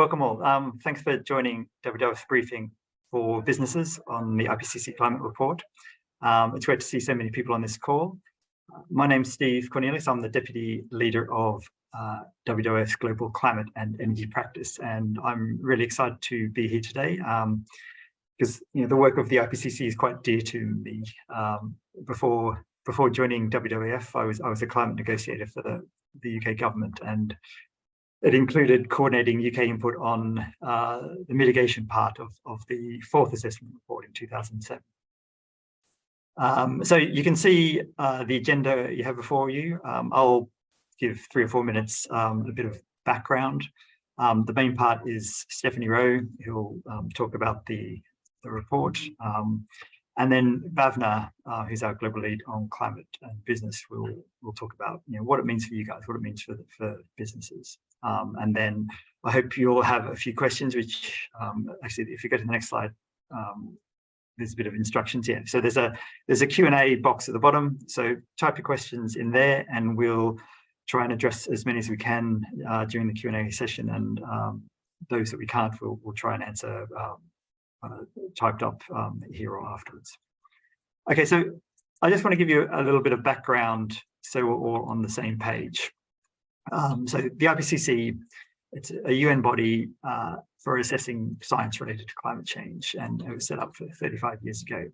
Welcome all. Thanks for joining WWF's briefing for businesses on the IPCC climate report. It's great to see so many people on this call. My name's Steve Cornelius. I'm the Deputy Leader of WWF's Global Climate and Energy Practice, and I'm really excited to be here today because the work of the IPCC is quite dear to me. Before joining WWF, I was a climate negotiator for the UK government, and it included coordinating UK input on the mitigation part of the fourth assessment report in 2007. So you can see the agenda you have before you. I'll give 3 or 4 minutes, a bit of background. The main part is Stephanie Rowe, who'll talk about the report. And then Bhavna, who's our global lead on climate and business, will talk about what it means for you guys, what it means for businesses. And then I hope you'll have a few questions, which actually, if you go to the next slide, there's a bit of instructions here. So there's a Q&A box at the bottom. So type your questions in there, and we'll try and address as many as we can during the Q&A session. And those that we can't, we'll try and answer typed up here or afterwards. Okay, so I just want to give you a little bit of background so we're all on the same page. So the IPCC, it's a UN body for assessing science related to climate change, and it was set up for 35 years ago.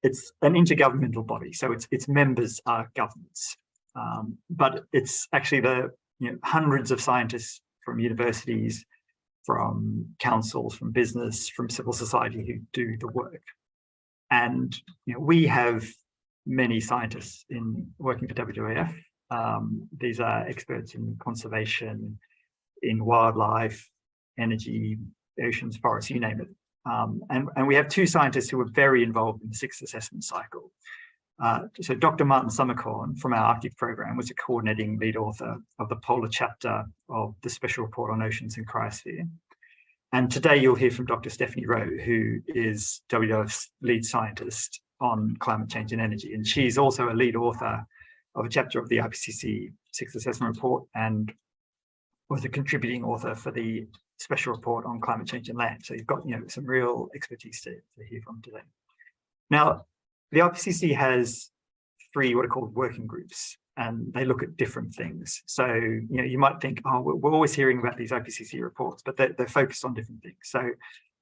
It's an intergovernmental body, so its members are governments, but it's actually the hundreds of scientists from universities, from councils, from business, from civil society who do the work. And we have many scientists working for WWF. These are experts in conservation, in wildlife, energy, oceans, forests, you name it. And we have 2 scientists who were very involved in the 6th assessment cycle. So Dr. Martin Summercorn from our Arctic program was a coordinating lead author of the polar chapter of the Special Report on Oceans and Cryosphere. And today you'll hear from Dr. Stephanie Rowe, who is WWF's lead scientist on climate change and energy. And she's also a lead author of a chapter of the IPCC 6th assessment report, and was a contributing author for the Special Report on Climate Change and Land. So you've got some real expertise to hear from today. Now, the IPCC has 3 what are called working groups, and they look at different things. So you might think, oh, we're always hearing about these IPCC reports, but they're focused on different things. So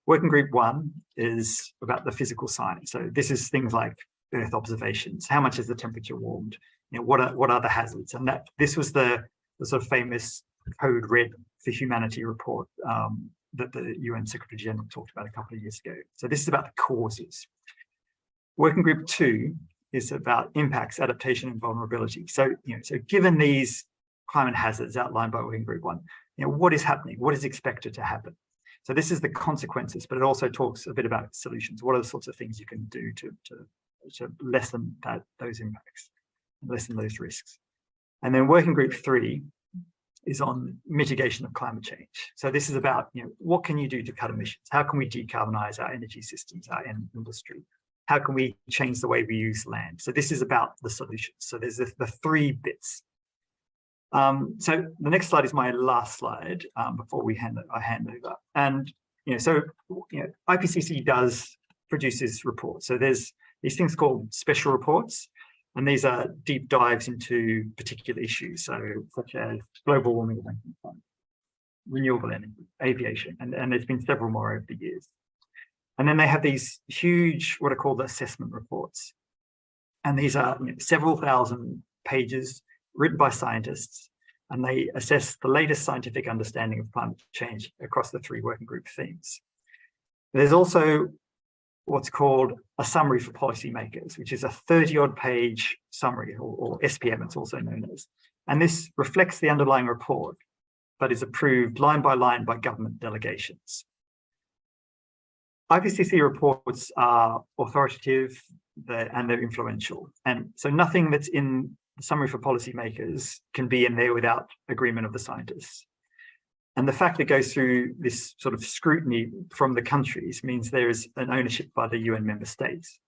working group 1 is about the physical science. So this is things like Earth observations. How much has the temperature warmed? What are the hazards? And this was the sort of famous Code Red for Humanity report that the UN Secretary General talked about a couple of years ago. So this is about the causes. Working group 2 is about impacts, adaptation, and vulnerability. So, so given these climate hazards outlined by working group 1, what is happening? What is expected to happen? So this is the consequences, but it also talks a bit about solutions. What are the sorts of things you can do to lessen those impacts, lessen those risks? And then working group 3 is on mitigation of climate change. So this is about, what can you do to cut emissions? How can we decarbonize our energy systems, our industry? How can we change the way we use land? So this is about the solutions. So there's the 3 bits. So the next slide is my last slide before I hand over. And IPCC produces reports. So there's these things called special reports, and these are deep dives into particular issues, such as global warming, renewable energy, aviation, and there's been several more over the years. And then they have these huge, what are called assessment reports. And these are several thousand pages written by scientists, and they assess the latest scientific understanding of climate change across the 3 working group themes. There's also what's called a summary for policymakers, which is a 30-odd page summary, or SPM, it's also known as. And this reflects the underlying report, but is approved line by line by government delegations. IPCC reports are authoritative and they're influential. And so nothing that's in the summary for policymakers can be in there without agreement of the scientists. And the fact that it goes through this sort of scrutiny from the countries means there is an ownership by the UN member states.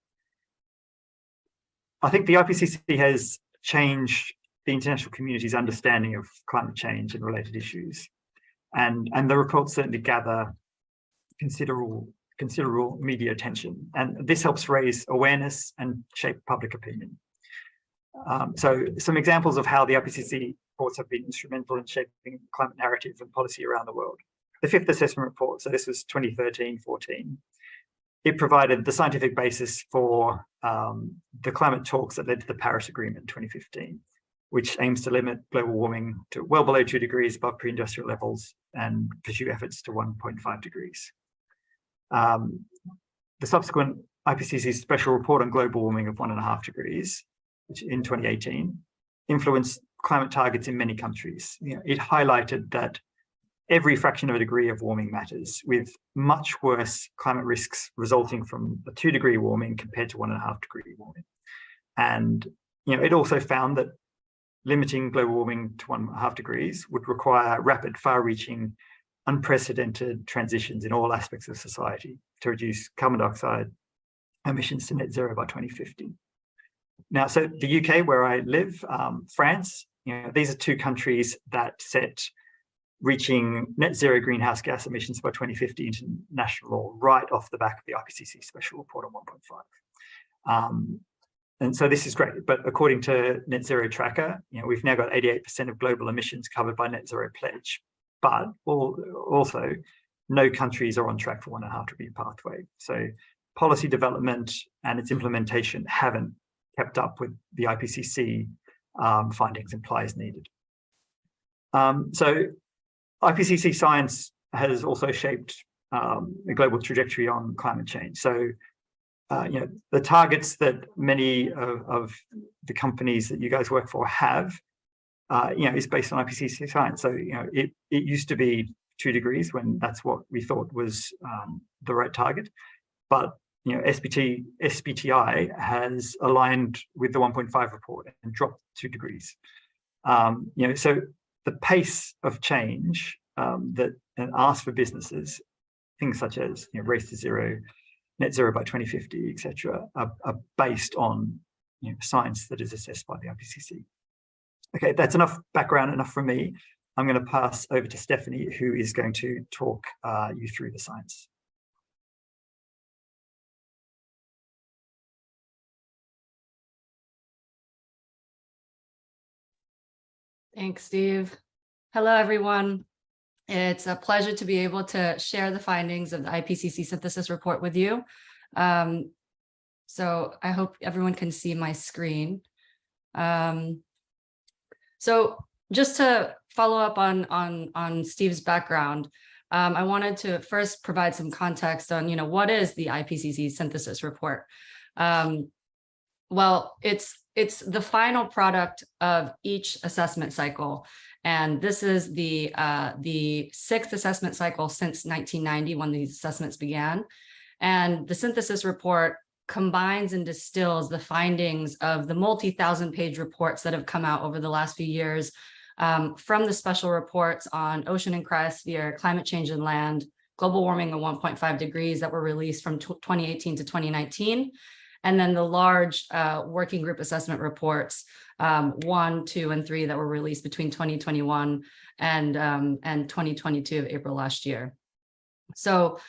I think the IPCC has changed the international community's understanding of climate change and related issues. And the reports certainly gather considerable media attention, and this helps raise awareness and shape public opinion. So some examples of how the IPCC reports have been instrumental in shaping climate narrative and policy around the world. The fifth assessment report, so this was 2013-14, it provided the scientific basis for the climate talks that led to the Paris Agreement in 2015, which aims to limit global warming to well below 2 degrees above pre-industrial levels and pursue efforts to 1.5 degrees. The subsequent IPCC special report on global warming of 1.5 degrees, which in 2018, influenced climate targets in many countries. It highlighted that every fraction of a degree of warming matters, with much worse climate risks resulting from a 2-degree warming compared to 1.5-degree warming. And it also found that limiting global warming to 1.5 degrees would require rapid, far-reaching, unprecedented transitions in all aspects of society to reduce carbon dioxide emissions to net zero by 2050. Now, so the UK, where I live, France, these are two countries that set reaching net zero greenhouse gas emissions by 2050 into national law right off the back of the IPCC special report on 1.5. And so this is great, but according to Net Zero Tracker, we've now got 88% of global emissions covered by Net Zero Pledge, but also no countries are on track for 1.5 degree pathway. So policy development and its implementation haven't kept up with the IPCC findings and apply as needed. So IPCC science has also shaped the global trajectory on climate change. So, the targets that many of the companies that you guys work for have, is based on IPCC science. So, it used to be 2 degrees when that's what we thought was the right target. But, SBTI has aligned with the 1.5 report and dropped 2 degrees. So the pace of change that asks for businesses, things such as race to zero, net zero by 2050, etc., are based on science that is assessed by the IPCC. Okay, that's enough background, enough from me. I'm going to pass over to Stephanie, who is going to talk you through the science. Thanks, Steve. Hello, everyone. It's a pleasure to be able to share the findings of the IPCC synthesis report with you. So I hope everyone can see my screen. So just to follow up on Steve's background, I wanted to first provide some context on, what is the IPCC synthesis report? Well, it's the final product of each assessment cycle. And this is the 6th assessment cycle since 1990 when these assessments began. And the synthesis report combines and distills the findings of the multi-thousand-page reports that have come out over the last few years from the special reports on ocean and cryosphere, climate change and land, global warming of 1.5 degrees that were released from 2018 to 2019. And then the large working group assessment reports, 1, 2, and 3 that were released between 2021 and 2022 of April last year. So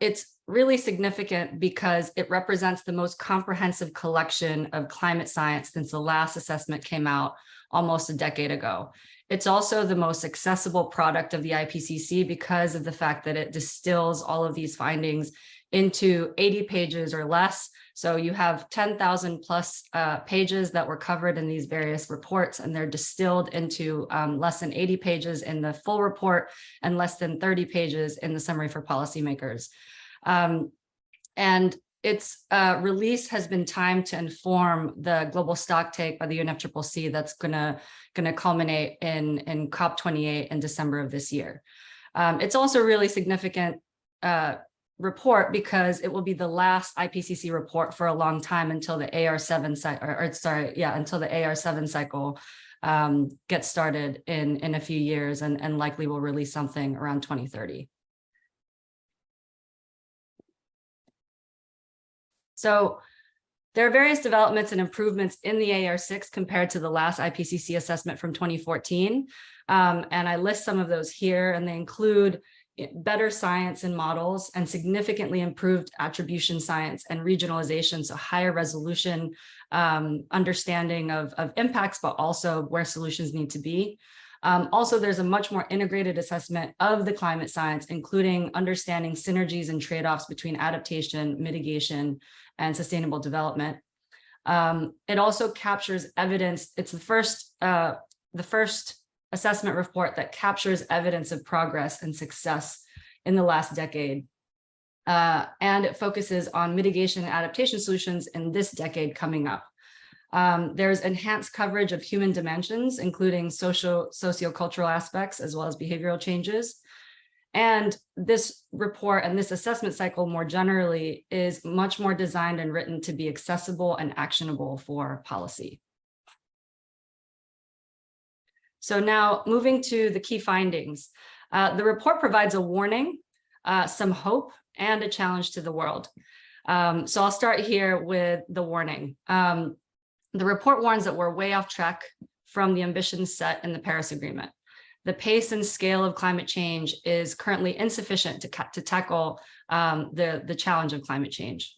it's really significant because it represents the most comprehensive collection of climate science since the last assessment came out almost a decade ago. It's also the most accessible product of the IPCC because of the fact that it distills all of these findings into 80 pages or less. So you have 10,000 plus pages that were covered in these various reports, and they're distilled into less than 80 pages in the full report and less than 30 pages in the summary for policymakers. And its release has been timed to inform the global stocktake by the UNFCCC that's gonna culminate in COP28 in December of this year. It's also really significant report because it will be the last IPCC report for a long time until the AR7 until the AR7 cycle gets started in a few years, and likely will release something around 2030. So there are various developments and improvements in the AR6 compared to the last IPCC assessment from 2014. And I list some of those here, and they include better science and models and significantly improved attribution science and regionalization, so higher resolution understanding of impacts, but also where solutions need to be. Also, there's a much more integrated assessment of the climate science, including understanding synergies and trade-offs between adaptation, mitigation, and sustainable development. It also captures evidence. It's the first assessment report that captures evidence of progress and success in the last decade. And it focuses on mitigation and adaptation solutions in this decade coming up. There's enhanced coverage of human dimensions, including socio-cultural aspects, as well as behavioral changes. And this report and this assessment cycle more generally is much more designed and written to be accessible and actionable for policy. So now moving to the key findings. The report provides a warning, some hope, and a challenge to the world. So I'll start here with the warning. The report warns that we're way off track from the ambitions set in the Paris Agreement. The pace and scale of climate change is currently insufficient to tackle the challenge of climate change.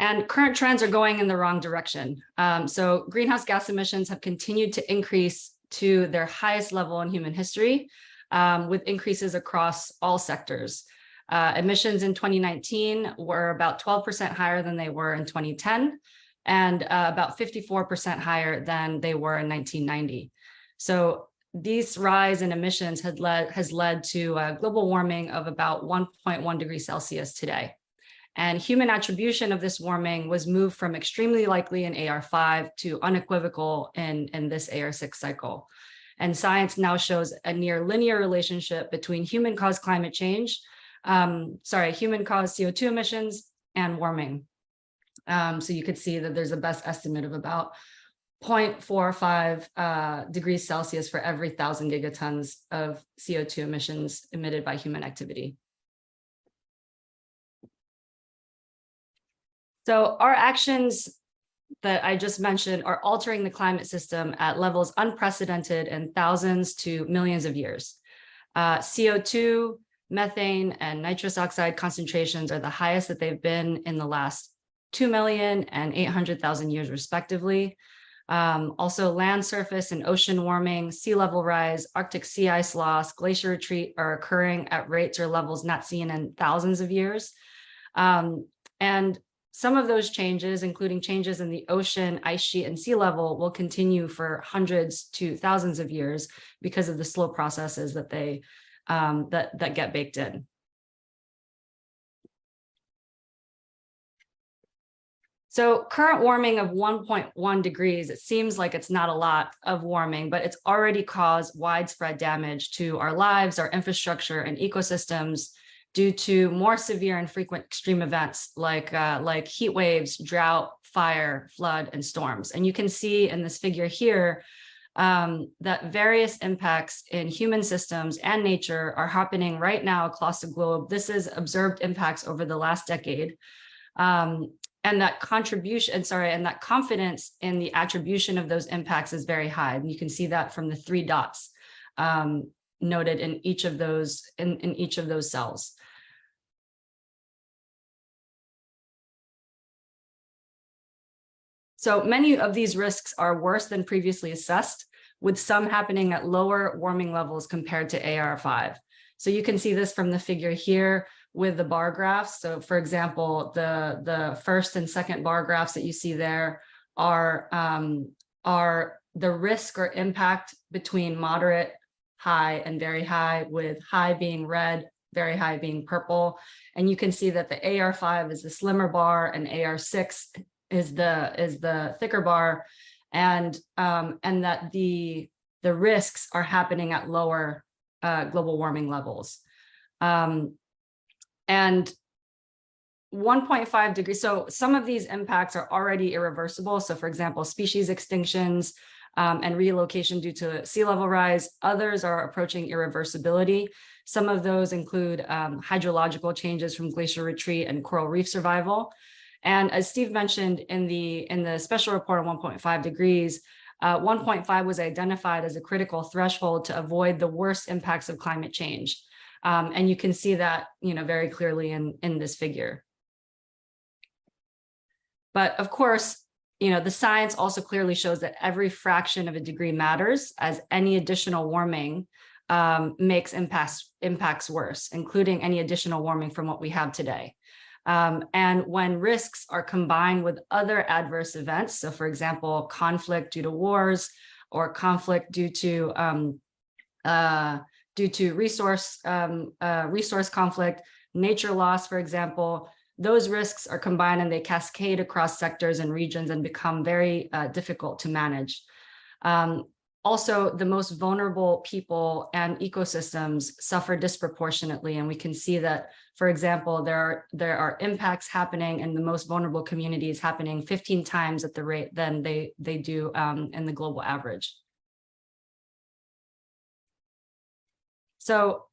And current trends are going in the wrong direction. So greenhouse gas emissions have continued to increase to their highest level in human history, with increases across all sectors. Emissions in 2019 were about 12% higher than they were in 2010, and about 54% higher than they were in 1990. So this rise in emissions has led to global warming of about 1.1 degrees Celsius today. And human attribution of this warming was moved from extremely likely in AR5 to unequivocal in this AR6 cycle. And science now shows a near linear relationship between human-caused climate change, human-caused CO2 emissions and warming. So you could see that there's a best estimate of about 0.45 degrees Celsius for every 1,000 gigatons of CO2 emissions emitted by human activity. So our actions that I just mentioned are altering the climate system at levels unprecedented in thousands to millions of years. CO2, methane, and nitrous oxide concentrations are the highest that they've been in the last 2 million and 800,000 years respectively. Also, land surface and ocean warming, sea level rise, Arctic sea ice loss, glacier retreat are occurring at rates or levels not seen in thousands of years. And some of those changes, including changes in the ocean, ice sheet, and sea level, will continue for hundreds to thousands of years because of the slow processes that they that get baked in. So current warming of 1.1 degrees, it seems like it's not a lot of warming, but it's already caused widespread damage to our lives, our infrastructure, and ecosystems due to more severe and frequent extreme events like heat waves, drought, fire, flood, and storms. And you can see in this figure here that various impacts in human systems and nature are happening right now across the globe. This is observed impacts over the last decade. And that confidence in the attribution of those impacts is very high. And you can see that from the 3 dots noted in each of those in each of those cells. So many of these risks are worse than previously assessed, with some happening at lower warming levels compared to AR5. So you can see this from the figure here with the bar graphs. So for example, the first and second bar graphs that you see there are the risk or impact between moderate, high, and very high, with high being red, very high being purple. And you can see that the AR5 is the slimmer bar and AR6 is the thicker bar, and that the risks are happening at lower global warming levels. And 1.5 degrees, so some of these impacts are already irreversible. So for example, species extinctions and relocation due to sea level rise. Others are approaching irreversibility. Some of those include hydrological changes from glacier retreat and coral reef survival. And as Steve mentioned in the special report on 1.5 degrees, 1.5 was identified as a critical threshold to avoid the worst impacts of climate change. And you can see that, very clearly in this figure. But of course, the science also clearly shows that every fraction of a degree matters, as any additional warming makes impacts worse, including any additional warming from what we have today. And when risks are combined with other adverse events, so for example, conflict due to wars or conflict due to resource conflict, nature loss, for example, those risks are combined and they cascade across sectors and regions and become very difficult to manage. Also, the most vulnerable people and ecosystems suffer disproportionately. And we can see that, for example, there are impacts happening in the most vulnerable communities happening 15 times at the rate than they do in the global average. So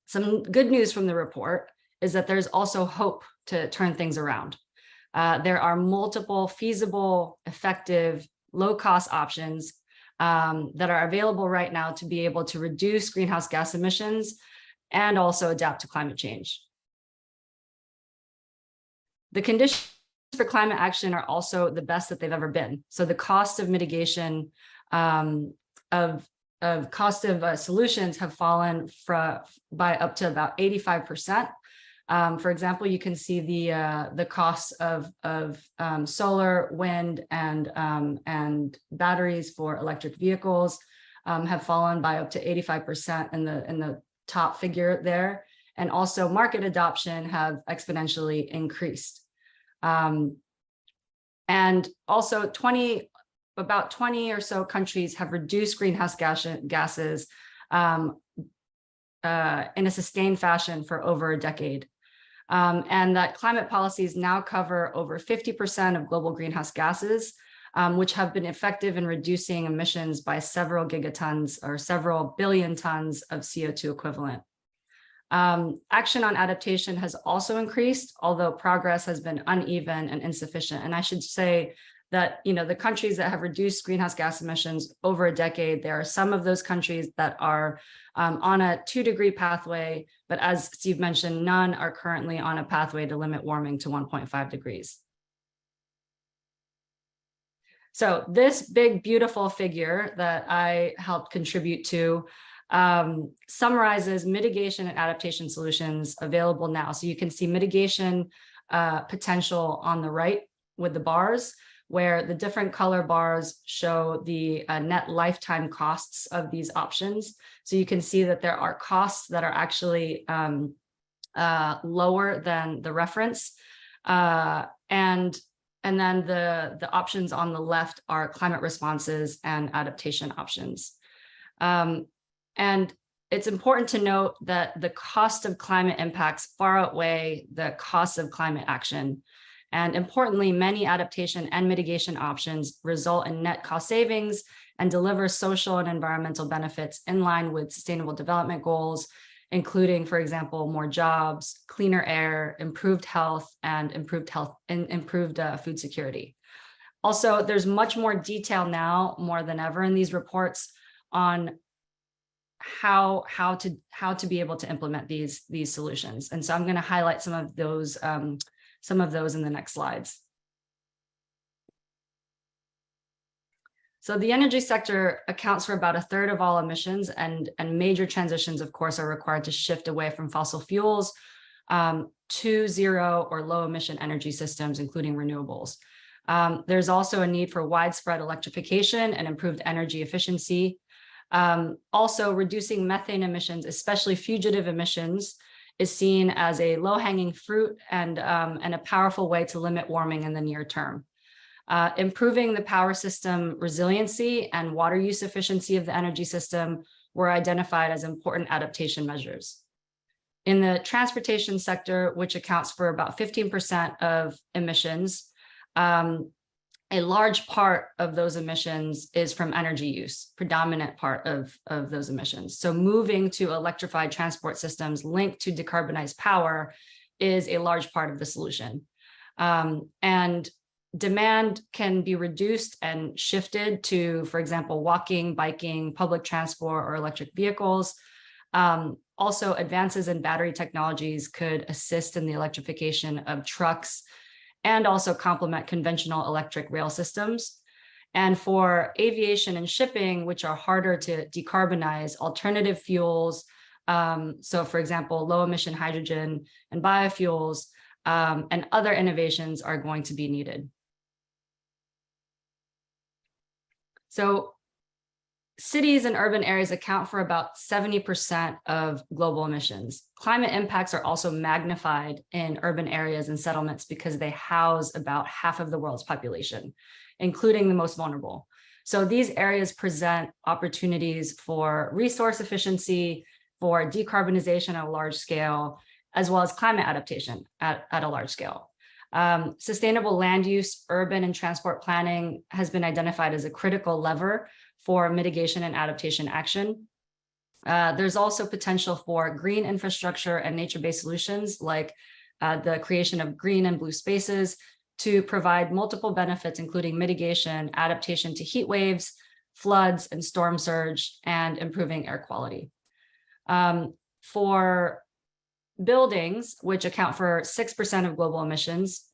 some good news from the report is that there's also hope to turn things around. There are multiple feasible, effective, low-cost options that are available right now to be able to reduce greenhouse gas emissions and also adapt to climate change. The conditions for climate action are also the best that they've ever been. So the cost of mitigation solutions have fallen by up to about 85%. For example, you can see the costs of solar, wind, and batteries for electric vehicles have fallen by up to 85% in the top figure there, and also market adoption have exponentially increased. And also about 20 or so countries have reduced greenhouse gases in a sustained fashion for over a decade. And that climate policies now cover over 50% of global greenhouse gases, which have been effective in reducing emissions by several gigatons or several billion tons of CO2 equivalent. Action on adaptation has also increased, although progress has been uneven and insufficient. And I should say that, the countries that have reduced greenhouse gas emissions over a decade, there are some of those countries that are on a 2-degree pathway, but as Steve mentioned, none are currently on a pathway to limit warming to 1.5 degrees. So this big, beautiful figure that I helped contribute to summarizes mitigation and adaptation solutions available now. So you can see mitigation potential on the right with the bars, where the different color bars show the net lifetime costs of these options. So you can see that there are costs that are actually lower than the reference. And then the options on the left are climate responses and adaptation options. And it's important to note that the cost of climate impacts far outweigh the cost of climate action. And importantly, many adaptation and mitigation options result in net cost savings and deliver social and environmental benefits in line with sustainable development goals, including, for example, more jobs, cleaner air, improved health, and improved food security. Also, there's much more detail now, more than ever, in these reports on how to be able to implement these solutions. And so I'm going to highlight some of those in the next slides. So the energy sector accounts for about 1/3 of all emissions, and major transitions, of course, are required to shift away from fossil fuels to zero or low emission energy systems, including renewables. There's also a need for widespread electrification and improved energy efficiency. Also, reducing methane emissions, especially fugitive emissions, is seen as a low-hanging fruit and a powerful way to limit warming in the near term. Improving the power system resiliency and water use efficiency of the energy system were identified as important adaptation measures. In the transportation sector, which accounts for about 15% of emissions, a large part of those emissions is from energy use, predominant part of those emissions. So moving to electrified transport systems linked to decarbonized power is a large part of the solution. And demand can be reduced and shifted to, for example, walking, biking, public transport, or electric vehicles. Also, advances in battery technologies could assist in the electrification of trucks and also complement conventional electric rail systems. And for aviation and shipping, which are harder to decarbonize, alternative fuels, so for example, low emission hydrogen and biofuels, and other innovations are going to be needed. So cities and urban areas account for about 70% of global emissions. Climate impacts are also magnified in urban areas and settlements because they house about half of the world's population, including the most vulnerable. So these areas present opportunities for resource efficiency, for decarbonization at a large scale, as well as climate adaptation at a large scale. Sustainable land use, urban and transport planning has been identified as a critical lever for mitigation and adaptation action. There's also potential for green infrastructure and nature-based solutions like the creation of green and blue spaces to provide multiple benefits, including mitigation, adaptation to heat waves, floods, and storm surge, and improving air quality. For buildings, which account for 6% of global emissions,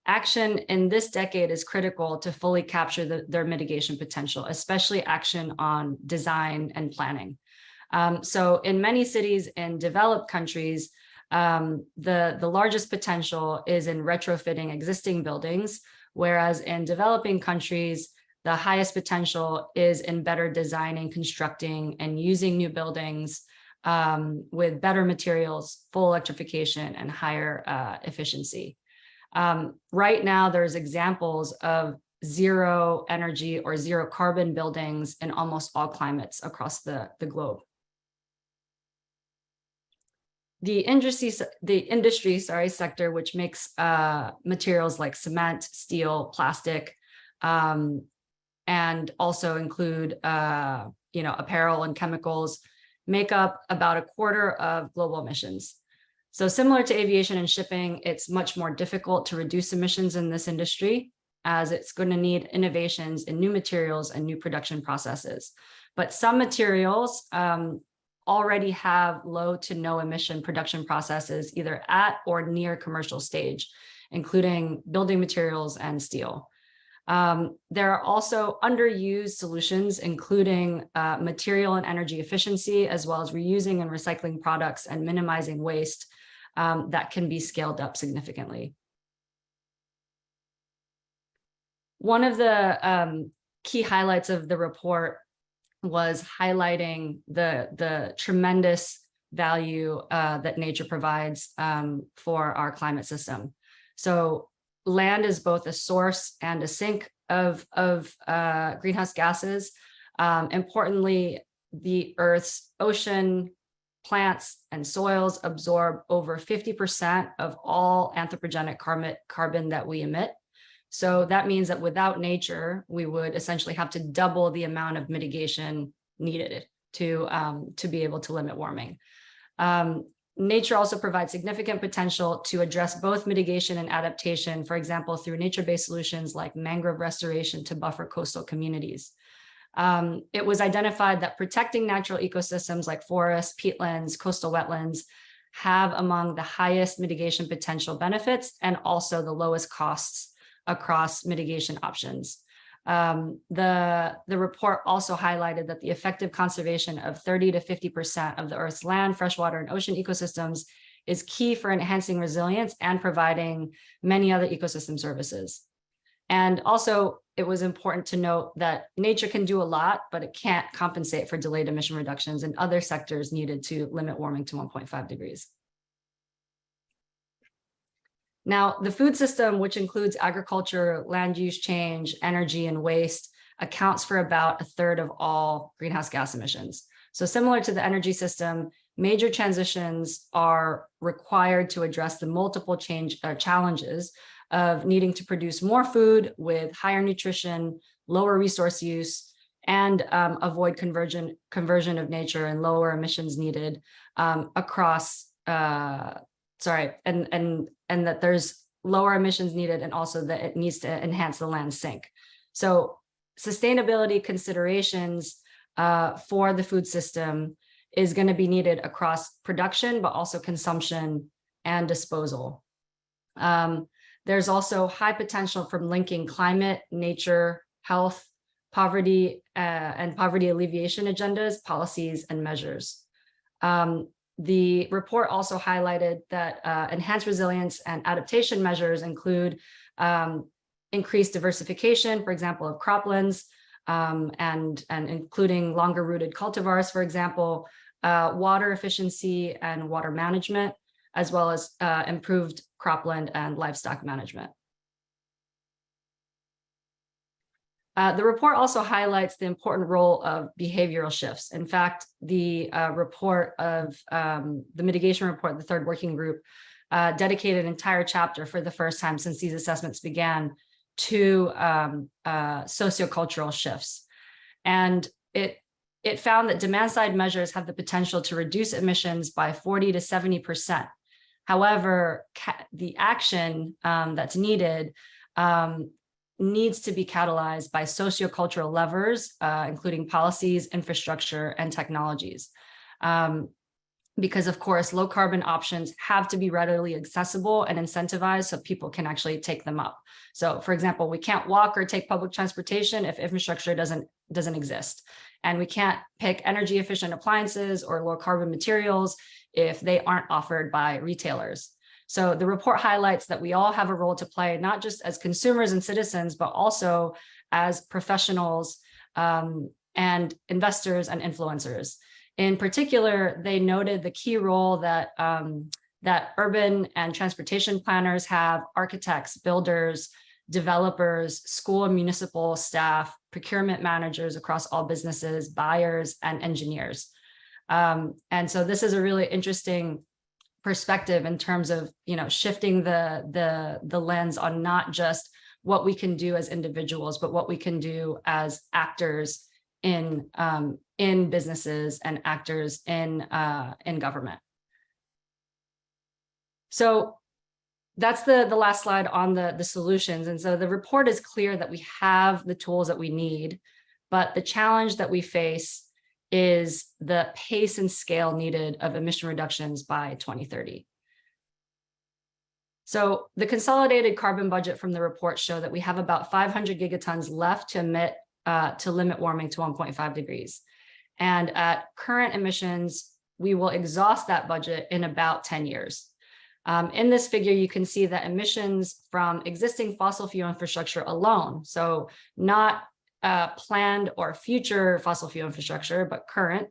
action in this decade is critical to fully capture their mitigation potential, especially action on design and planning. So in many cities in developed countries, the largest potential is in retrofitting existing buildings, whereas in developing countries, the highest potential is in better designing, constructing, and using new buildings with better materials, full electrification, and higher efficiency. Right now, there's examples of zero energy or zero carbon buildings in almost all climates across the globe. The industry sector, which makes materials like cement, steel, plastic, and also include apparel and chemicals, make up about a quarter of global emissions. So similar to aviation and shipping, it's much more difficult to reduce emissions in this industry, as it's going to need innovations in new materials and new production processes. But some materials already have low to no emission production processes, either at or near commercial stage, including building materials and steel. There are also underused solutions, including material and energy efficiency, as well as reusing and recycling products and minimizing waste that can be scaled up significantly. One of the key highlights of the report was highlighting the tremendous value that nature provides for our climate system. So land is both a source and a sink of greenhouse gases. Importantly, the Earth's ocean, plants, and soils absorb over 50% of all anthropogenic carbon that we emit. So that means that without nature, we would essentially have to double the amount of mitigation needed to be able to limit warming. Nature also provides significant potential to address both mitigation and adaptation, for example, through nature-based solutions like mangrove restoration to buffer coastal communities. It was identified that protecting natural ecosystems like forests, peatlands, coastal wetlands have among the highest mitigation potential benefits and also the lowest costs across mitigation options. The report also highlighted that the effective conservation of 30 to 50% of the Earth's land, freshwater, and ocean ecosystems is key for enhancing resilience and providing many other ecosystem services. And also, it was important to note that nature can do a lot, but it can't compensate for delayed emission reductions in other sectors needed to limit warming to 1.5 degrees. Now, the food system, which includes agriculture, land use change, energy, and waste, accounts for about a third of all greenhouse gas emissions. So similar to the energy system, major transitions are required to address the multiple challenges of needing to produce more food with higher nutrition, lower resource use, and avoid conversion of nature and lower emissions needed across and that there's lower emissions needed, and also that it needs to enhance the land sink. So sustainability considerations for the food system is going to be needed across production, but also consumption and disposal. There's also high potential from linking climate, nature, health, poverty, and poverty alleviation agendas, policies, and measures. The report also highlighted that enhanced resilience and adaptation measures include increased diversification, for example, of croplands, and including longer rooted cultivars, for example, water efficiency and water management, as well as improved cropland and livestock management. The report also highlights the important role of behavioral shifts. In fact, the report of the mitigation report, the third working group, dedicated an entire chapter for the first time since these assessments began to sociocultural shifts. And it found that demand side measures have the potential to reduce emissions by 40 to 70%. However, the action that's needed needs to be catalyzed by sociocultural levers, including policies, infrastructure, and technologies. Because of course, low carbon options have to be readily accessible and incentivized so people can actually take them up. So for example, we can't walk or take public transportation if infrastructure doesn't exist. And we can't pick energy efficient appliances or low carbon materials if they aren't offered by retailers. So the report highlights that we all have a role to play, not just as consumers and citizens, but also as professionals and investors and influencers. In particular, they noted the key role that, that urban and transportation planners have, architects, builders, developers, school and municipal staff, procurement managers across all businesses, buyers, and engineers. And so this is a really interesting perspective in terms of, you know, shifting the lens on not just what we can do as individuals, but what we can do as actors in businesses and actors in government. So that's the last slide on the solutions. And so the report is clear that we have the tools that we need, but the challenge that we face is the pace and scale needed of emission reductions by 2030. So the consolidated carbon budget from the report show that we have about 500 gigatons left to emit to limit warming to 1.5 degrees. And at current emissions, we will exhaust that budget in about 10 years. In this figure, you can see that emissions from existing fossil fuel infrastructure alone, so not planned or future fossil fuel infrastructure, but current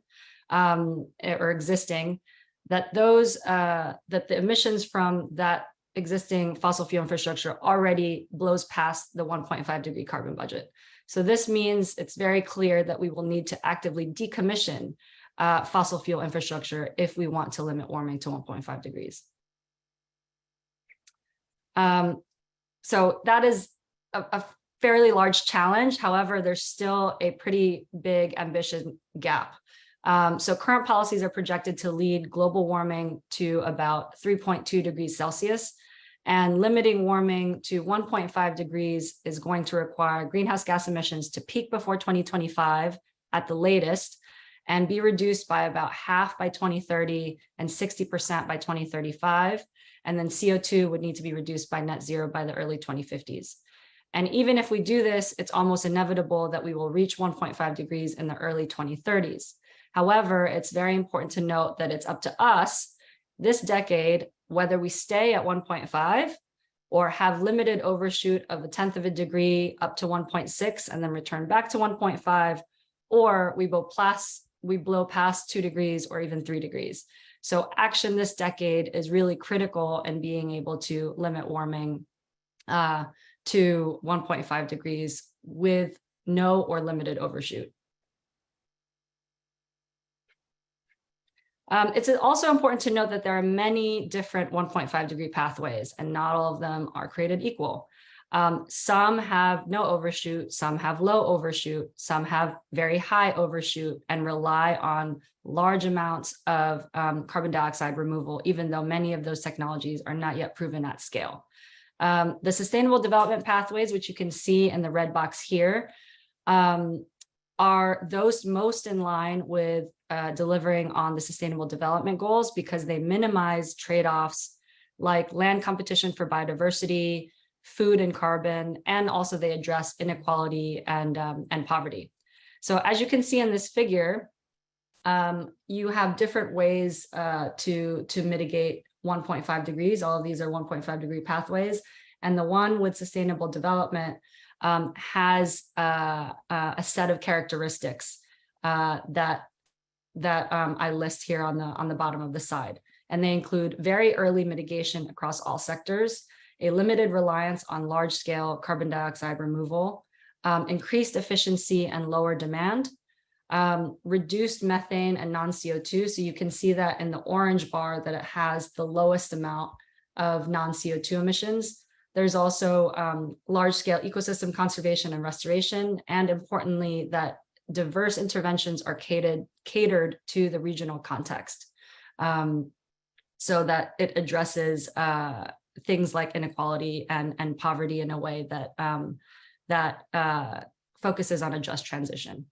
or existing, that the emissions from that existing fossil fuel infrastructure already blows past the 1.5 degree carbon budget. So this means it's very clear that we will need to actively decommission fossil fuel infrastructure if we want to limit warming to 1.5 degrees. So that is a fairly large challenge. However, there's still a pretty big ambition gap. So current policies are projected to lead global warming to about 3.2 degrees Celsius, and limiting warming to 1.5 degrees is going to require greenhouse gas emissions to peak before 2025 at the latest, and be reduced by about half by 2030 and 60% by 2035. And then CO2 would need to be reduced by net zero by the early 2050s. And even if we do this, it's almost inevitable that we will reach 1.5 degrees in the early 2030s. However, it's very important to note that it's up to us this decade, whether we stay at 1.5 or have limited overshoot of 1/10 of a degree up to 1.6 and then return back to 1.5, or we blow past 2 degrees or even 3 degrees. So action this decade is really critical in being able to limit warming to 1.5 degrees with no or limited overshoot. It's also important to note that there are many different 1.5 degree pathways, and not all of them are created equal. Some have no overshoot, some have low overshoot, some have very high overshoot and rely on large amounts of carbon dioxide removal, even though many of those technologies are not yet proven at scale. The sustainable development pathways, which you can see in the red box here, are those most in line with delivering on the sustainable development goals because they minimize trade-offs like land competition for biodiversity, food and carbon, and also they address inequality and poverty. So as you can see in this figure, you have different ways to mitigate 1.5 degrees. All of these are 1.5 degree pathways. And the one with sustainable development has a set of characteristics that I list here on the bottom of the side. And they include very early mitigation across all sectors, a limited reliance on large-scale carbon dioxide removal, increased efficiency and lower demand, reduced methane and non-CO2. So you can see that in the orange bar that it has the lowest amount of non-CO2 emissions. There's also large-scale ecosystem conservation and restoration, and importantly, that diverse interventions are catered to the regional context, so that it addresses things like inequality and poverty in a way that focuses on a just transition.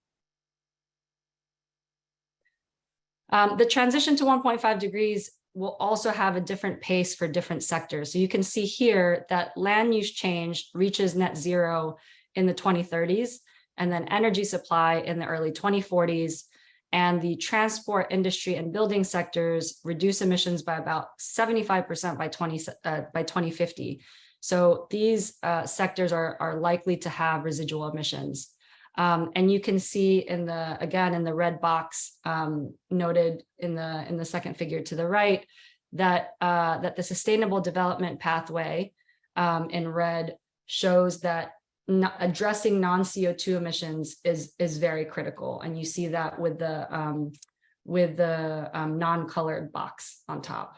The transition to 1.5 degrees will also have a different pace for different sectors. So you can see here that land use change reaches net zero in the 2030s, and then energy supply in the early 2040s, and the transport industry and building sectors reduce emissions by about 75% by 2050. So these sectors are likely to have residual emissions. And you can see again in the red box noted in the second figure to the right that the sustainable development pathway in red shows that addressing non-CO2 emissions is very critical, and you see that with the non-colored box on top.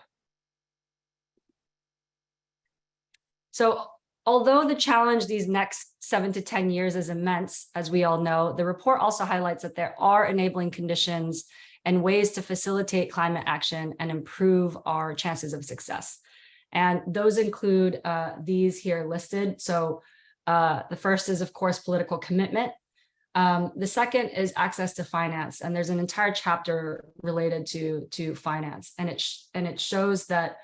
So although the challenge these next 7 to 10 years is immense, as we all know, the report also highlights that there are enabling conditions and ways to facilitate climate action and improve our chances of success. And those include these here listed. So the first is, of course, political commitment. The second is access to finance. And there's an entire chapter related to finance. And it shows that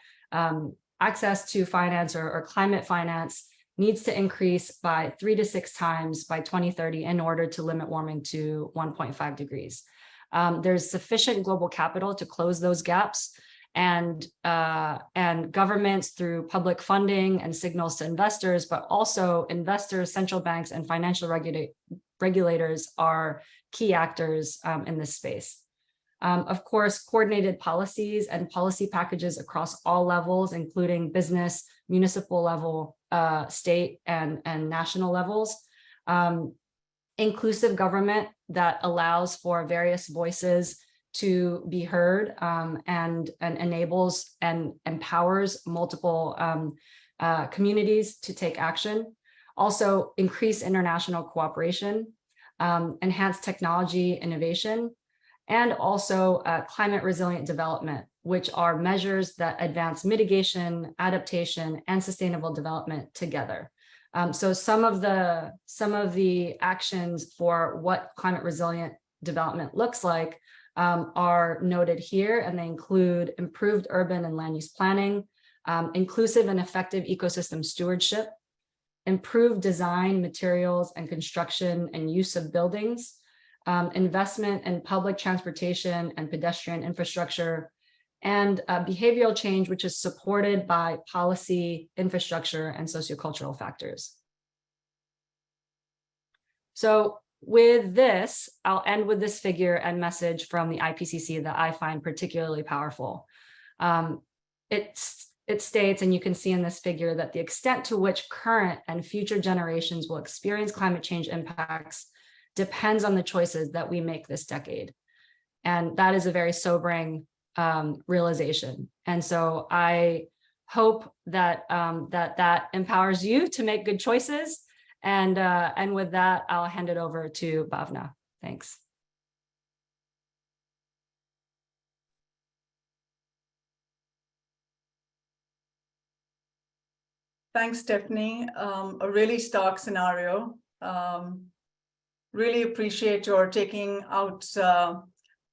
access to finance or climate finance needs to increase by 3 to 6 times by 2030 in order to limit warming to 1.5 degrees. There's sufficient global capital to close those gaps, and governments through public funding and signals to investors, but also investors, central banks, and financial regulators are key actors in this space. Of course, coordinated policies and policy packages across all levels, including business, municipal level, state, and national levels. Inclusive government that allows for various voices to be heard and enables and empowers multiple communities to take action. Also, increase international cooperation, enhance technology innovation, and also climate resilient development, which are measures that advance mitigation, adaptation, and sustainable development together. So some of the actions for what climate resilient development looks like are noted here, and they include improved urban and land use planning, inclusive and effective ecosystem stewardship, improved design, materials, and construction and use of buildings, investment in public transportation and pedestrian infrastructure, and behavioral change, which is supported by policy, infrastructure, and sociocultural factors. So with this, I'll end with this figure and message from the IPCC that I find particularly powerful. It states, and you can see in this figure, that the extent to which current and future generations will experience climate change impacts depends on the choices that we make this decade. And that is a very sobering realization. And so I hope that that empowers you to make good choices. And with that, I'll hand it over to Bhavna. Thanks. Thanks, Stephanie. A really stark scenario. Really appreciate your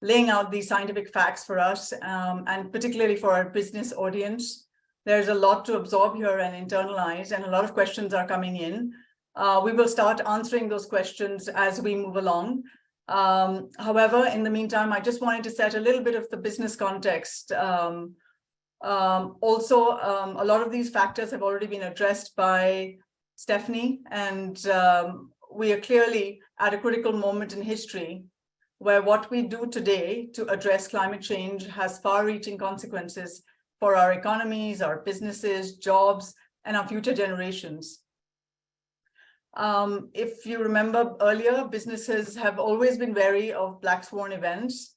laying out these scientific facts for us, and particularly for our business audience. There's a lot to absorb here and internalize, and a lot of questions are coming in. We will start answering those questions as we move along. However, in the meantime, I just wanted to set a little bit of the business context. Also, a lot of these factors have already been addressed by Stephanie, and we are clearly at a critical moment in history where what we do today to address climate change has far-reaching consequences for our economies, our businesses, jobs, and our future generations. If you remember earlier, businesses have always been wary of black swan events.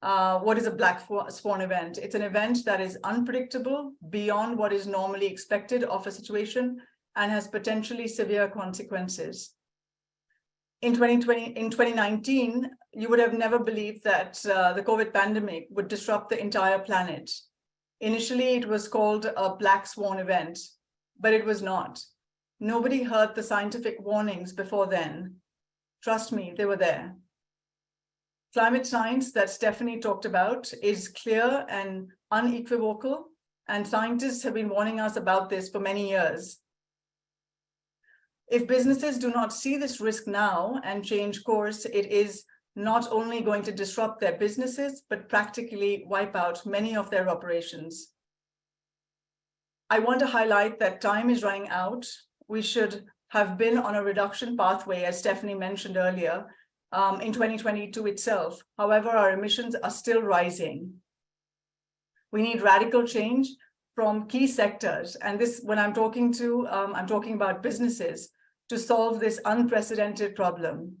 What is a black swan event? It's an event that is unpredictable, beyond what is normally expected of a situation, and has potentially severe consequences. In 2019, you would have never believed that the COVID pandemic would disrupt the entire planet. Initially, it was called a black swan event, but it was not. Nobody heard the scientific warnings before then. Trust me, they were there. Climate science that Stephanie talked about is clear and unequivocal, and scientists have been warning us about this for many years. If businesses do not see this risk now and change course, it is not only going to disrupt their businesses, but practically wipe out many of their operations. I want to highlight that time is running out. We should have been on a reduction pathway, as Stephanie mentioned earlier, in 2022 itself. However, our emissions are still rising. We need radical change from key sectors. And this, when I'm talking about businesses, to solve this unprecedented problem.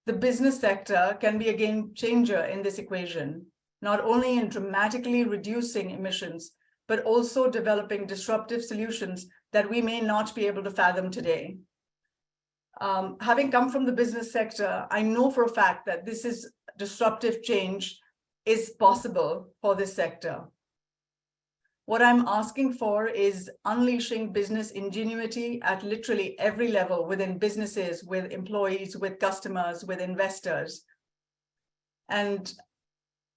The business sector can be a game changer in this equation, not only in dramatically reducing emissions, but also developing disruptive solutions that we may not be able to fathom today. Having come from the business sector, I know for a fact that this is disruptive change is possible for this sector. What I'm asking for is unleashing business ingenuity at literally every level within businesses, with employees, with customers, with investors. And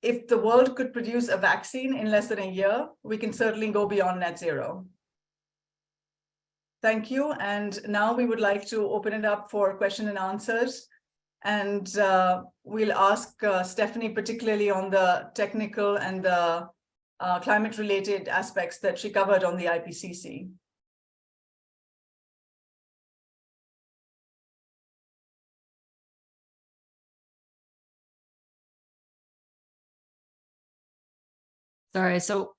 if the world could produce a vaccine in less than a year, we can certainly go beyond net zero. Thank you. And now we would like to open it up for question and answers. And we'll ask Stephanie, particularly on the technical and the climate-related aspects that she covered on the IPCC. Sorry, so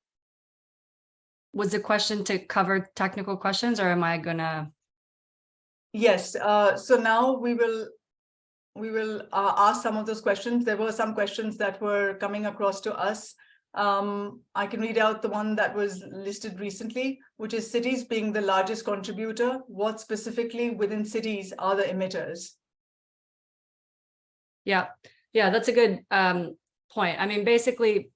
was the question to cover technical questions, or am I gonna? Yes, so now we will ask some of those questions. There were some questions that were coming across to us. I can read out the one that was listed recently, which is cities being the largest contributor. What specifically within cities are the emitters? Yeah, that's a good point. I mean, basically,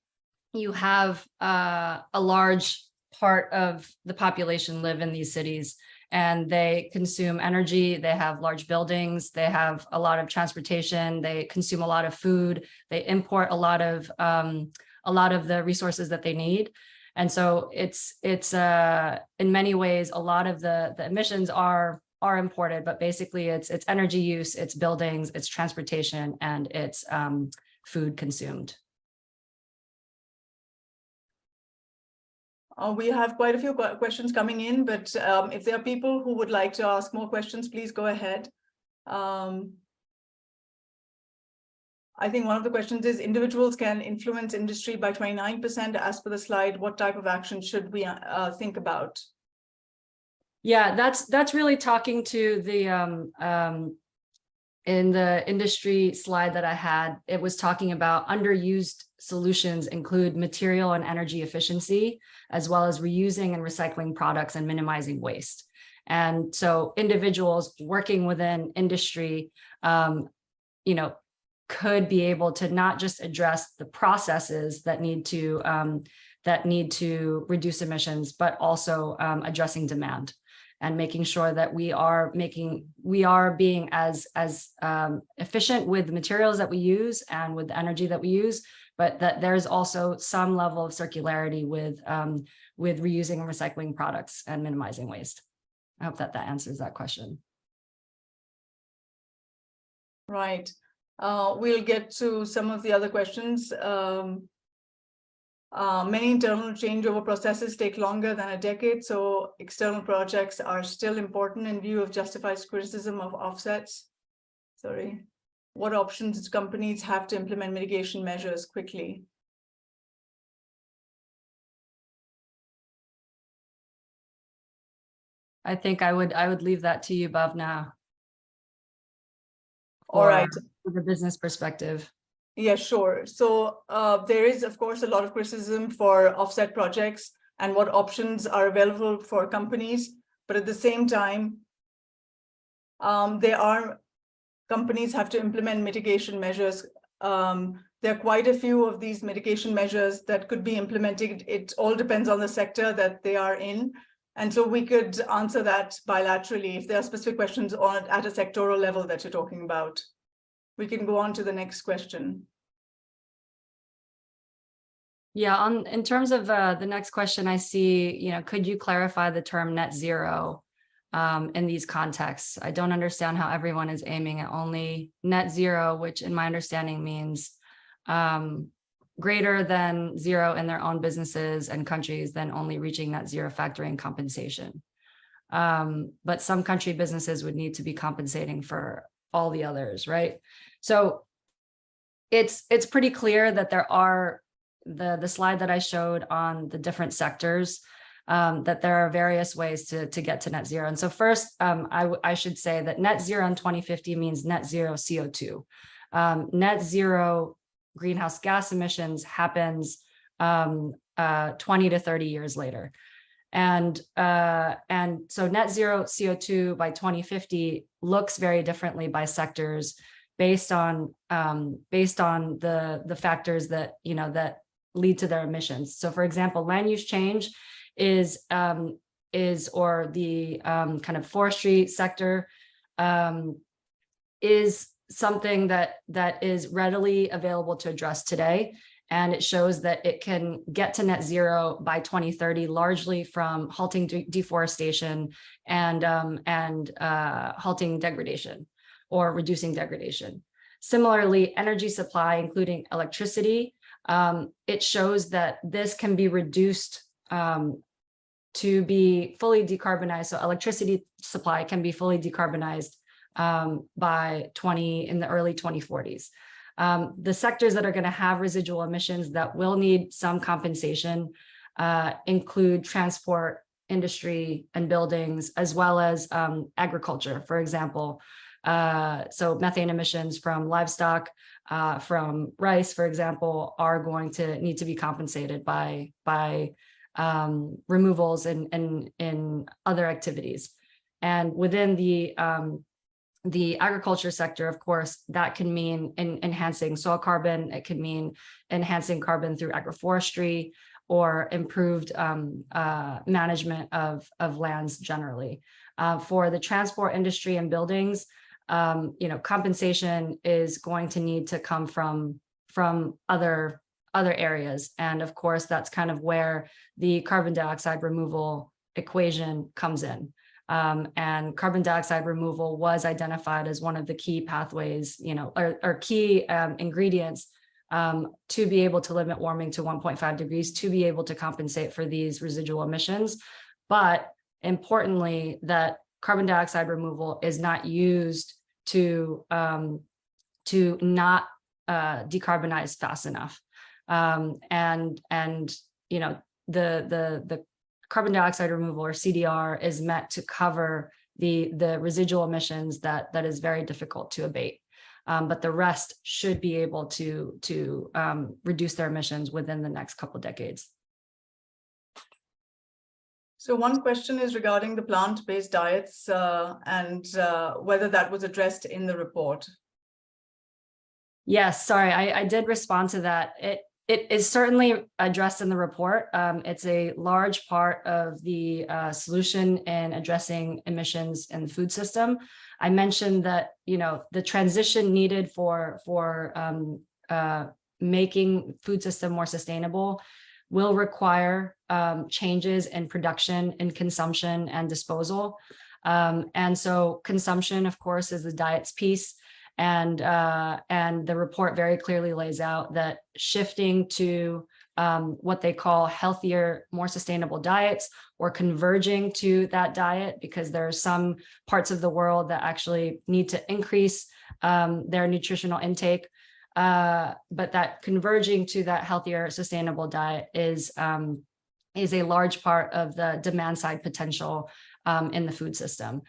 you have a large part of the population live in these cities, and they consume energy. They have large buildings. They have a lot of transportation. They consume a lot of food. They import a lot of the resources that they need. And so it's in many ways, a lot of the emissions are imported, but basically it's energy use, it's buildings, it's transportation, and it's food consumed. We have quite a few questions coming in, but if there are people who would like to ask more questions, please go ahead. I think one of the questions is individuals can influence industry by 29% as per the slide. What type of action should we think about? Yeah, that's really talking to the in the industry slide that I had. It was talking about underused solutions include material and energy efficiency, as well as reusing and recycling products and minimizing waste. And so individuals working within industry, could be able to not just address the processes that need to reduce emissions, but also addressing demand. and making sure that we are being as efficient with the materials that we use and with the energy that we use, but that there's also some level of circularity with reusing and recycling products and minimizing waste. I hope that answers that question. Right. We'll get to some of the other questions. Many internal changeover processes take longer than a decade, so external projects are still important in view of justified criticism of offsets. Sorry. What options do companies have to implement mitigation measures quickly? I think I would leave that to you, Bhavna. All right. From the business perspective. Yeah, sure. So there is, of course, a lot of criticism for offset projects and what options are available for companies. But at the same time, companies have to implement mitigation measures. There are quite a few of these mitigation measures that could be implemented. It all depends on the sector that they are in. And so we could answer that bilaterally if there are specific questions on at a sectoral level that you're talking about. We can go on to the next question. Yeah, in terms of the next question, I see, could you clarify the term net zero in these contexts? I don't understand how everyone is aiming at only net zero, which in my understanding means greater than zero in their own businesses and countries, then only reaching net zero factoring compensation. But some country businesses would need to be compensating for all the others, right? So it's pretty clear that there are the slide that I showed on the different sectors, that there are various ways to get to net zero. And so first, I should say that net zero in 2050 means net zero CO2. Net zero greenhouse gas emissions happens 20 to 30 years later. And so net zero CO2 by 2050 looks very differently by sectors based on the factors that that lead to their emissions. So for example, land use change is or the kind of forestry sector is something that is readily available to address today. And it shows that it can get to net zero by 2030, largely from halting deforestation and halting degradation or reducing degradation. Similarly, energy supply, including electricity, it shows that this can be reduced to be fully decarbonized. So electricity supply can be fully decarbonized by in the early 2040s. The sectors that are going to have residual emissions that will need some compensation include transport, industry, and buildings, as well as agriculture, for example. So methane emissions from livestock, from rice, for example, are going to need to be compensated by removals in other activities. And within the agriculture sector, of course, that can mean enhancing soil carbon. It can mean enhancing carbon through agroforestry or improved management of lands generally. For the transport industry and buildings, compensation is going to need to come from other areas. And of course, that's kind of where the carbon dioxide removal equation comes in. And carbon dioxide removal was identified as one of the key pathways, or key ingredients to be able to limit warming to 1.5 degrees, to be able to compensate for these residual emissions. But importantly, that carbon dioxide removal is not used to not decarbonize fast enough. The carbon dioxide removal, or CDR, is meant to cover the residual emissions that is very difficult to abate. But the rest should be able to reduce their emissions within the next couple of decades. So one question is regarding the plant-based diets and whether that was addressed in the report. Yes, sorry, I did respond to that. It is certainly addressed in the report. It's a large part of the solution in addressing emissions in the food system. I mentioned that, you know, the transition needed for making food system more sustainable will require changes in production, in consumption, and disposal. And so consumption, of course, is the diets piece. And the report very clearly lays out that shifting to what they call healthier, more sustainable diets, or converging to that diet, because there are some parts of the world that actually need to increase their nutritional intake. But that converging to that healthier, sustainable diet is a large part of the demand side potential in the food system.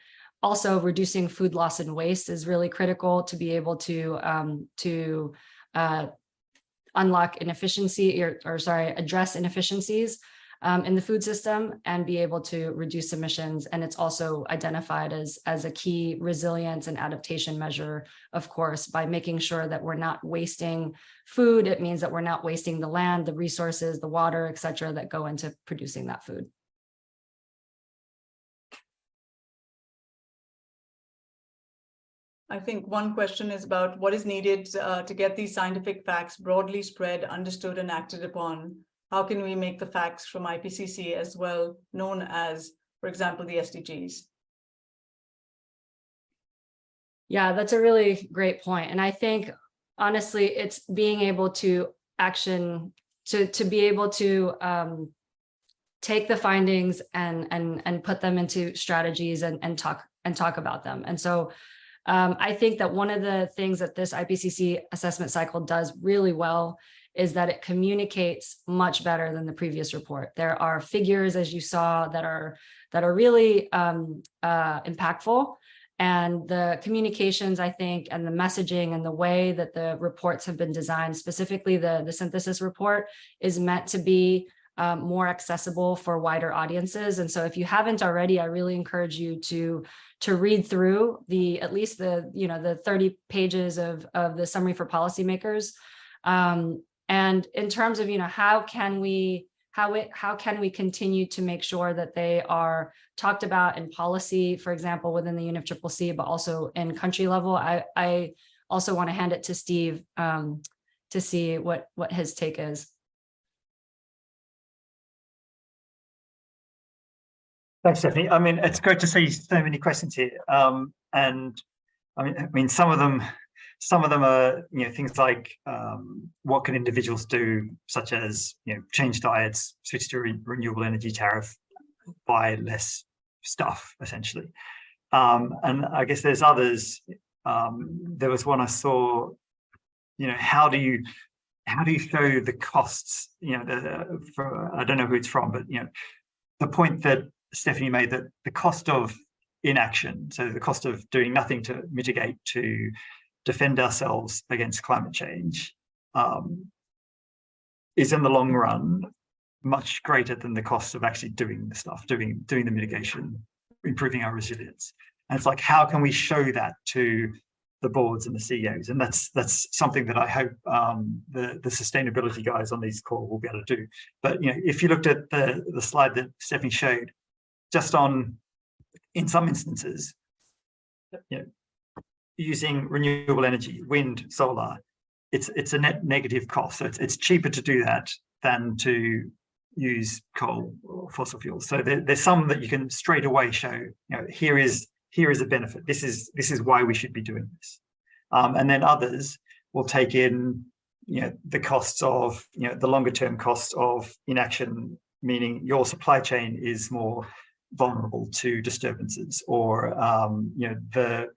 Also, reducing food loss and waste is really critical to be able to unlock inefficiency address inefficiencies in the food system and be able to reduce emissions. And it's also identified as a key resilience and adaptation measure, of course, by making sure that we're not wasting food. It means that we're not wasting the land, the resources, the water, et cetera, that go into producing that food. I think one question is about what is needed to get these scientific facts broadly spread, understood, and acted upon. How can we make the facts from IPCC as well known as, for example, the SDGs? Yeah, that's a really great point. And I think, honestly, it's being able to to be able to take the findings and put them into strategies and talk about them. And so I think that one of the things that this IPCC assessment cycle does really well is that it communicates much better than the previous report. There are figures, as you saw, that are really impactful. And the communications, I think, and the messaging and the way that the reports have been designed, specifically the synthesis report, is meant to be more accessible for wider audiences. And so if you haven't already, I really encourage you to read through at least the 30 pages of the summary for policymakers. And in terms of, how can we continue to make sure that they are talked about in policy, for example, within the UNFCCC, but also in country level. I also want to hand it to Steve to see what his take is. Thanks, Stephanie. I mean, it's great to see so many questions here. And I mean, some of them are, things like what can individuals do, such as, change diets, switch to renewable energy tariff, buy less stuff, essentially. And I guess there's others. There was one I saw, how do you show the costs, I don't know who it's from, but, the point that Stephanie made, that the cost of inaction, so the cost of doing nothing to mitigate, to defend ourselves against climate change, is in the long run much greater than the cost of actually doing the stuff, doing the mitigation, improving our resilience. And it's like, how can we show that to the boards and the CEOs? And that's something that I hope the sustainability guys on these calls will be able to do. But if you looked at the slide that Stephanie showed, just in some instances, using renewable energy, wind, solar, it's a net negative cost. So it's cheaper to do that than to use coal or fossil fuels. So there's some that you can straight away show, here is a benefit. This is why we should be doing this. And then others will take in, the costs of, the longer term costs of inaction, meaning your supply chain is more vulnerable to disturbances, or the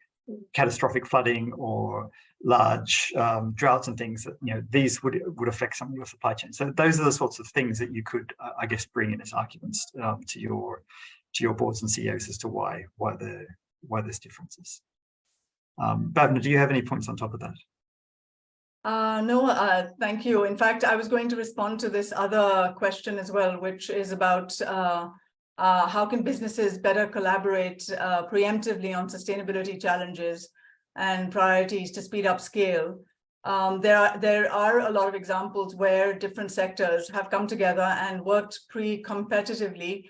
catastrophic flooding or large droughts and things that these would affect some of your supply chain. So those are the sorts of things that you could, I guess, bring in as arguments to your boards and CEOs as to why there's differences. Bhavna, do you have any points on top of that? No, thank you. In fact, I was going to respond to this other question as well, which is about how can businesses better collaborate preemptively on sustainability challenges and priorities to speed up scale. There are a lot of examples where different sectors have come together and worked pre-competitively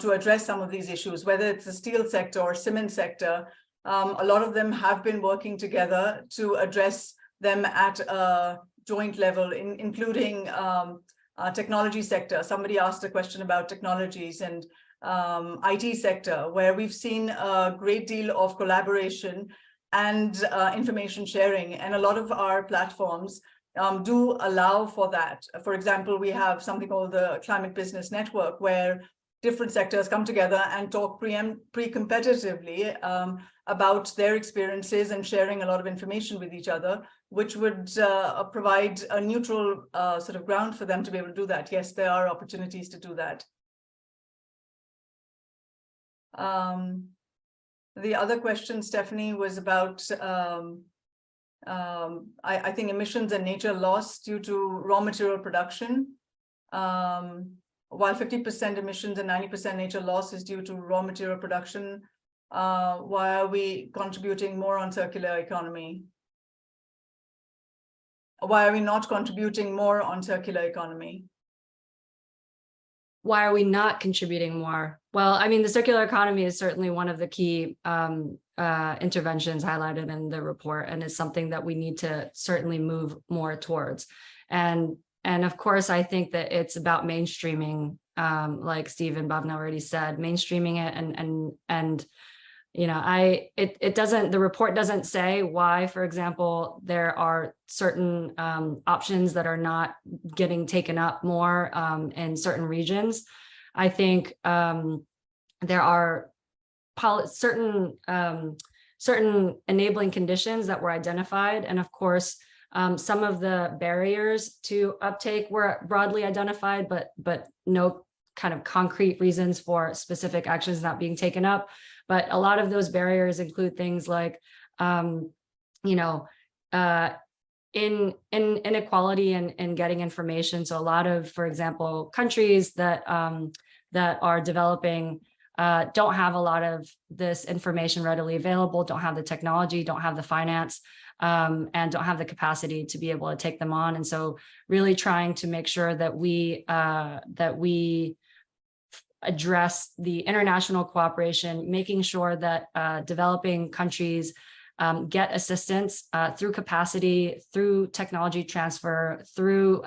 to address some of these issues, whether it's the steel sector or cement sector. A lot of them have been working together to address them at a joint level, including technology sector. Somebody asked a question about technologies and IT sector, where we've seen a great deal of collaboration and information sharing. And a lot of our platforms do allow for that. For example, we have something called the Climate Business Network, where different sectors come together and talk pre-competitively about their experiences and sharing a lot of information with each other, which would provide a neutral sort of ground for them to be able to do that. Yes, there are opportunities to do that. The other question, Stephanie, was about, I think, emissions and nature loss due to raw material production. While 50% emissions and 90% nature loss is due to raw material production, why are we contributing more on circular economy? Why are we not contributing more on circular economy? Why are we not contributing more? Well, I mean, the circular economy is certainly one of the key interventions highlighted in the report, and it's something that we need to certainly move more towards. And of course, I think that it's about mainstreaming, like Steve and Bhavna already said, mainstreaming it, and you know, the report doesn't say why, for example, there are certain options that are not getting taken up more in certain regions. I think there are certain enabling conditions that were identified, and of course, some of the barriers to uptake were broadly identified, but no kind of concrete reasons for specific actions not being taken up. But a lot of those barriers include things like, you know, inequality in getting information. So a lot of, for example, countries that are developing don't have a lot of this information readily available, don't have the technology, don't have the finance, and don't have the capacity to be able to take them on. And so really trying to make sure that we address the international cooperation, making sure that developing countries get assistance through capacity, through technology transfer, through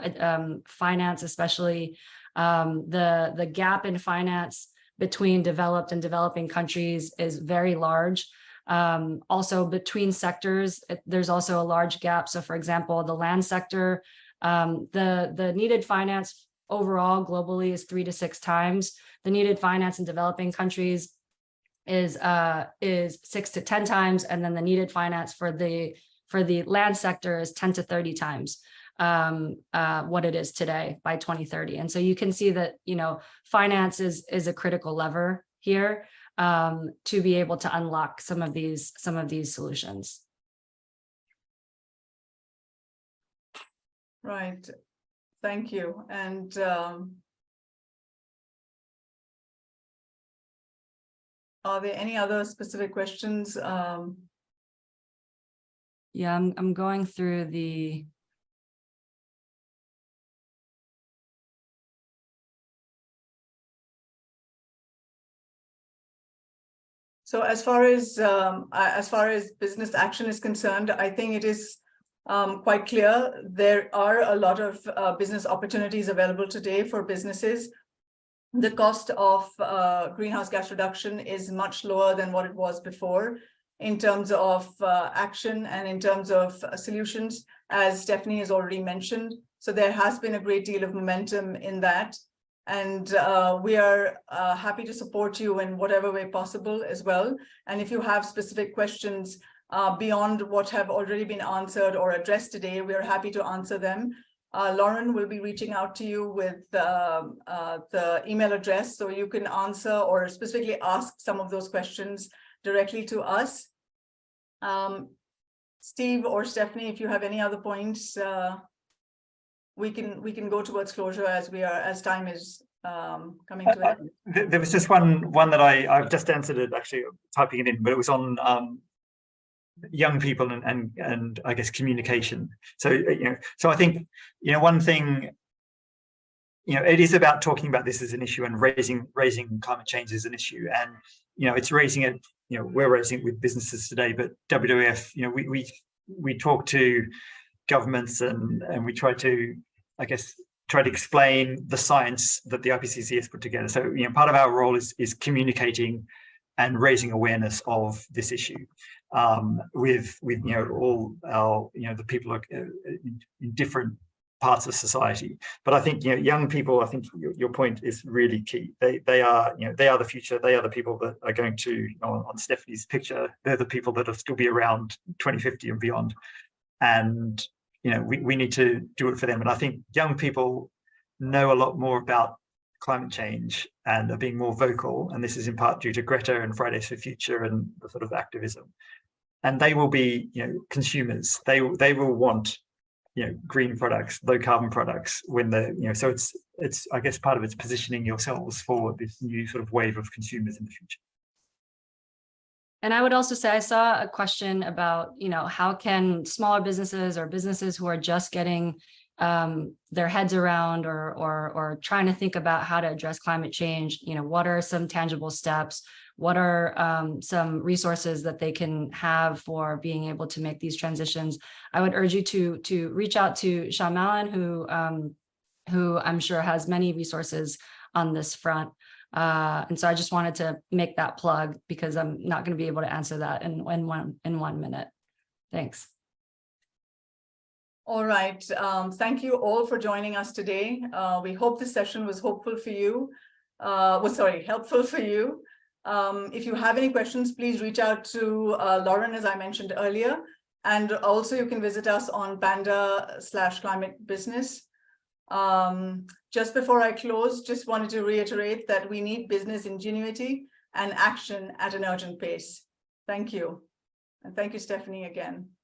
finance, especially the gap in finance between developed and developing countries is very large. Also between sectors, there's also a large gap. So for example, the land sector, the needed finance overall globally is 3 to 6 times. The needed finance in developing countries is 6 to 10 times, and then the needed finance for the land sector is 10 to 30 times what it is today by 2030. And so you can see that, you know, finance is a critical lever here to be able to unlock some of these solutions. Right. Thank you. And are there any other specific questions? Yeah, I'm going through the. So as far as business action is concerned, I think it is quite clear there are a lot of business opportunities available today for businesses. The cost of greenhouse gas reduction is much lower than what it was before in terms of action and in terms of solutions, as Stephanie has already mentioned. So there has been a great deal of momentum in that. And we are happy to support you in whatever way possible as well. And if you have specific questions beyond what have already been answered or addressed today, we are happy to answer them. Lauren will be reaching out to you with the email address, so you can answer or specifically ask some of those questions directly to us. Steve or Stephanie, if you have any other points, we can go towards closure as time is coming to an end. There was just one that I've just answered it, actually typing it in, but it was on young people and I guess communication. So so I think one thing, it is about talking about this as an issue and raising climate change as an issue, and it's raising it. We're raising it with businesses today, but WWF, we talk to governments and we try to, I guess, explain the science that the IPCC has put together. So part of our role is communicating and raising awareness of this issue with all our the people in different parts of society. But I think young people, I think your point is really key. They are the future. They are the people that are going to, on Stephanie's picture, they're the people that will still be around 2050 and beyond. And we need to do it for them. And I think young people know a lot more about climate change and are being more vocal. And this is in part due to Greta and Fridays for Future and the sort of activism. And they will be consumers. They will want green products, low carbon products when so it's I guess part of it's positioning yourselves for this new sort of wave of consumers in the future. And I would also say, I saw a question about, how can smaller businesses or businesses who are just getting their heads around or trying to think about how to address climate change, what are some tangible steps? What are some resources that they can have for being able to make these transitions? I would urge you to reach out to Sean Mallon, who I'm sure has many resources on this front. And so I just wanted to make that plug because I'm not going to be able to answer that in 1 minute. Thanks. All right. Thank you all for joining us today. We hope this session was helpful for you. If you have any questions, please reach out to Lauren, as I mentioned earlier. And also you can visit us on Panda/Climate Business. Just before I close, just wanted to reiterate that we need business ingenuity and action at an urgent pace. Thank you. And thank you, Stephanie, again.